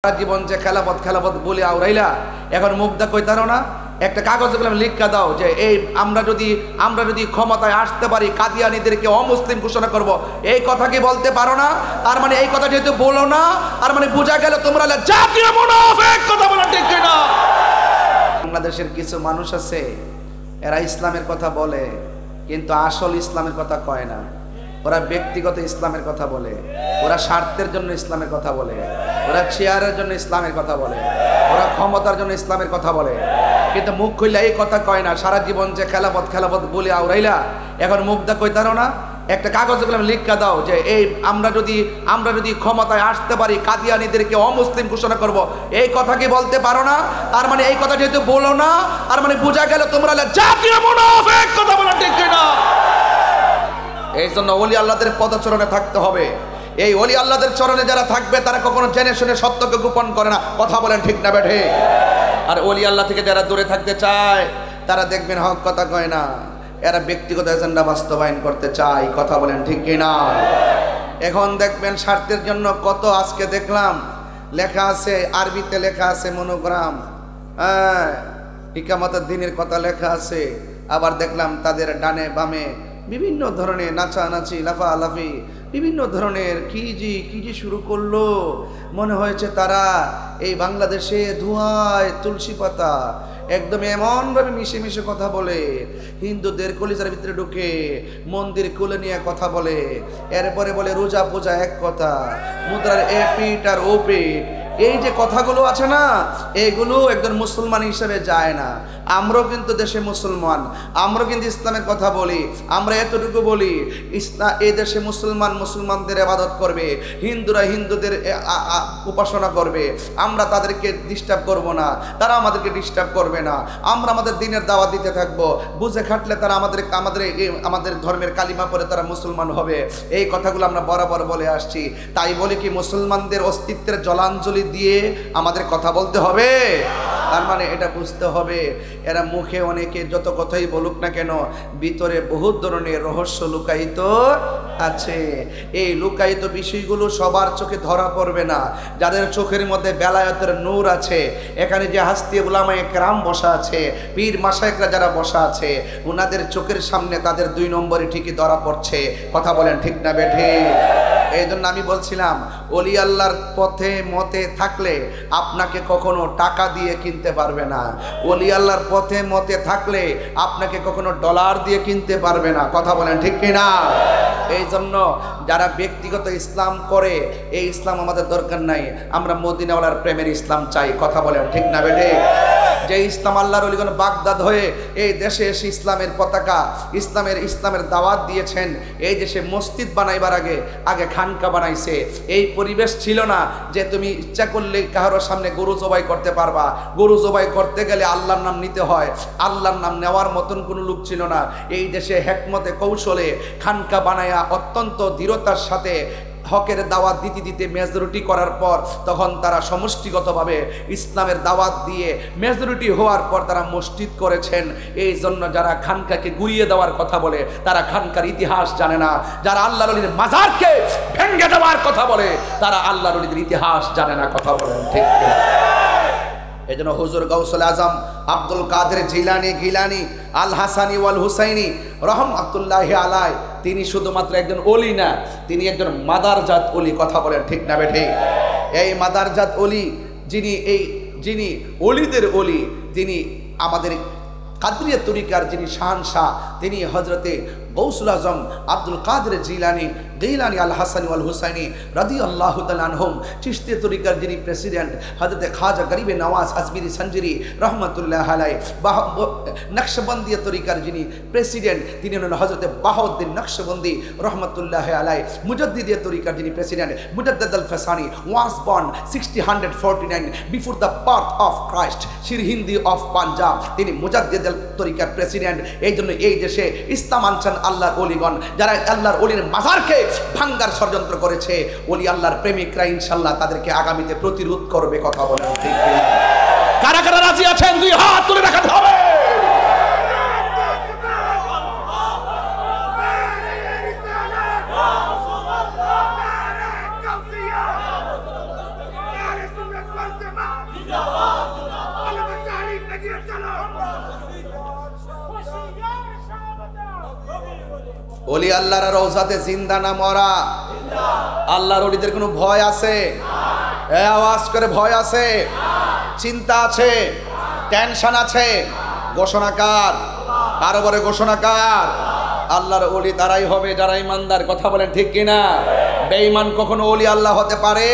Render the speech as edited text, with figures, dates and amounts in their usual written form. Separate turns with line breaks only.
সারা জীবন যে খেলাপথ খেলাপথ বলে আওরাইলা এখন মুগ্ধা কইতারো না একটা কাগজে বললাম লিখা দাও যে এই আমরা যদি ক্ষমতায় আসতে পারি কাদিয়ানীদেরকে অমুসলিম ঘোষণা করব, এই কথা কি বলতে পারো না? তার মানে এই কথা যেহেতু বলো না, তার মানে বোঝা গেল তোমরা জাতীয় মুনাফিক। কথা বলা ঠিক না? বাংলাদেশের কিছু মানুষ আছে এরা ইসলামের কথা বলে কিন্তু আসল ইসলামের কথা কয় না। ওরা ব্যক্তিগত ইসলামের কথা বলে, ওরা স্বার্থের জন্য ইসলামের কথা বলে, ওরা চেয়ারের জন্য ইসলামের কথা বলে, ওরা ক্ষমতার জন্য ইসলামের কথা বলে, কিন্তু মুখ খুললে এই কথা কয় না। সারা জীবন যে খেলাপথ বলে আওরাইলা এখন মুগ্ধা কইতারো না একটা কাগজে বললাম লিখা দাও যে এই আমরা যদি ক্ষমতায় আসতে পারি কাদিয়ানীদেরকে অমুসলিম ঘোষণা করব, এই কথা কি বলতে পারো না? তার মানে এই কথা যেহেতু বলো না, তার মানে বোঝা গেল তোমরা জাতীয় মুনাফিক। কথা বলা ঠিক না? এই জন্য ওলি আল্লাহদের পদচরণে থাকতে হবে। এই ওলি আল্লাহদের চরণে যারা থাকবে তারা কখনো জেনে শুনে সত্যকে গোপন করে না। কথা বলেন ঠিক না বেঠে? আর ওলি আল্লাহ থেকে যারা দূরে থাকতে চায় তারা দেখবেন হক কথা কয় না, এরা ব্যক্তিগত এজেন্ডা বাস্তবায়ন করতে চায়। কথা বলেন ঠিক না? এখন দেখবেন স্বার্থের জন্য কত, আজকে দেখলাম লেখা আছে আরবিতে লেখা আছে মনোগ্রাম, ইকামতের দিনের কথা লেখা আছে, আবার দেখলাম তাদের ডানে বামে বিভিন্ন ধরনের নাচানাচি লাফালাফি বিভিন্ন ধরনের কি জি শুরু করলো। মনে হয়েছে তারা এই বাংলাদেশে ধোঁয়ায় তুলসী পাতা একদম এমনভাবে মিশে কথা বলে, হিন্দুদের কলিজার ভিতরে ঢুকে মন্দির কুলে নিয়ে কথা বলে, এরপরে বলে রোজা পূজা এক কথা, মুদ্রার এ পিঠ আর ও পিঠ। এই যে কথাগুলো আছে না, এগুলো একজন মুসলমান হিসেবে যায় না। আমরাও কিন্তু দেশে মুসলমান, আমরাও কিন্তু ইসলামের কথা বলি। আমরা এতটুকু বলি এই দেশে মুসলমানদের ইবাদত করবে, হিন্দুরা হিন্দুদের উপাসনা করবে, আমরা তাদেরকে ডিস্টার্ব করব না, তারা আমাদেরকে ডিস্টার্ব করবে না, আমরা আমাদের দিনের দাওয়াত দিতে থাকবো, বুঝে খাটলে তারা আমাদের ধর্মের কালিমা পড়ে তারা মুসলমান হবে। এই কথাগুলো আমরা বরাবর বলে আসছি। তাই বলি কি মুসলমানদের অস্তিত্বের জলাঞ্জলি দিয়ে আমাদের কথা বলতে হবে? তার মানে এটা বুঝতে হবে এরা মুখে অনেকে যত কথাই বলুক না কেন, ভিতরে বহুত ধরনের রহস্য লুকায়িত আছে। এই লুকায়িত বিষয়গুলো সবার চোখে ধরা পড়বে না। যাদের চোখের মধ্যে বেলায়েতের নূর আছে, এখানে যে হাস্তি উলামায়ে কেরাম বসা আছে, পীর মাশায়েখরা যারা বসা আছে, ওনাদের চোখের সামনে তাদের 2 নম্বরে ঠিকই ধরা পড়ছে। কথা বলেন ঠিক না বেঠে? এই জন্য আমি বলছিলাম ওলি আল্লাহর পথে মতে থাকলে আপনাকে কখনো টাকা দিয়ে কিনতে পারবে না। ওলি আল্লাহর পথে মতে থাকলে আপনাকে কখনো ডলার দিয়ে কিনতে পারবে না। কথা বলেন ঠিক কিনা? এই জন্য যারা ব্যক্তিগত ইসলাম করে এই ইসলাম আমাদের দরকার নাই, আমরা মদিনাওয়ালার প্রেমের ইসলাম চাই। কথা বলেন ঠিক না বেঠে? যে ইসলাম আল্লাহর ওলিগণ বাগদাদ হয়ে এই দেশে এসে ইসলামের পতাকা ইসলামের দাওয়াত দিয়েছেন। এই দেশে মসজিদ বানাইবার আগে খানকা বানাইছে। এই পরিবেশ ছিল না যে তুমি ইচ্ছা করলে কারোর সামনে গরু জবাই করতে পারবা। গরু জবাই করতে গেলে আল্লাহর নাম নিতে হয়, আল্লাহর নাম নেওয়ার মতন কোনো লোক ছিল না। এই দেশে হেকমতে কৌশলে খানকা বানায়া অত্যন্ত দৃঢ়তার সাথে হকের দাওয়াত দিতে মেজরিটি করার পর তখন তারা সমষ্টিগতভাবে ইসলামের দাওয়াত দিয়ে মেজরিটি হওয়ার পর তারা মসজিদ করেছেন। এই জন্য যারা খানকাকে গুড়িয়ে দেওয়ার কথা বলে তারা খানকার ইতিহাস জানে না। যারা আল্লাহর ওলির মাজারকে ভেঙে দেওয়ার কথা বলে তারা আল্লাহর ওলিদের ইতিহাস জানে না। কথা বলেন ঠিক? এই জন্য হুজুর গাউসুল আজম আব্দুল কাদের জিলানি আল হাসানি ওয়াল হুসাইনি রহমাতুল্লাহি আলাই তিনি শুধুমাত্র একজন ওলি না, তিনি একজন মাদারজাত ওলি। কথা বলেন ঠিক না বেঠে? এই মাদারজাত ওলি যিনি ওলিদের ওলি, তিনি আমাদের কাদরিয়া তরিকার যিনি শাহনশাহ, তিনি হযরতে গৌসুল আজম আব্দুল কাদের জিলানি আল হাসানি ওয়াল হুসাইনি রাদিয়াল্লাহু তাআলা আনহুম। চিশতি তরিকার যিনি প্রেসিডেন্ট হযরতে খাজা গরিবে নওয়াজ আজমিরি সঞ্জরি রহমাতুল্লাহ আলাইহি। নকশবন্দিয়া তরিকার যিনি প্রেসিডেন্ট তিনি হলেন হযরতে বাহাউদ্দিন নকশবন্দি রহমাতুল্লাহ আলাইহি। মুজাদ্দিদিয়া তরিকার যিনি president Mujaddid Alf Sani was born 1649 before the birth of Christ, Sirhindi of Punjab, তিনি মুজাদ্দিদ আল তরিকার প্রেসিডেন্ট। এই জন্য এই দেশে ইসলাম আনছেন আল্লাহর ওলিগণ। যারা আল্লাহর ওলির মাজারকে ভাঙ্গার ষড়যন্ত্র করেছে, ওলি আল্লাহর প্রেমিকরা ইনশাআল্লাহ তাদেরকে আগামীতে প্রতিরোধ করবে। কথা বলেন ঠিক? কারা কারা রাজি আছেন 2 হাত তুলে দেখাতে হবে। ওলি আল্লাহর রওজাতে জিন্দা না মরা? আল্লাহর ওলিদের কোনো ভয় আছে? এ আওয়াজ করে ভয় আছে? চিন্তা আছে? টেনশন আছে? ঘোষণাকার আরো বড় ঘোষণাকার আল্লাহর ওলি তারাই হবে যারা ইমানদার। কথা বলেন ঠিক কিনা? বেঈমান কখনো ওলি আল্লাহ হতে পারে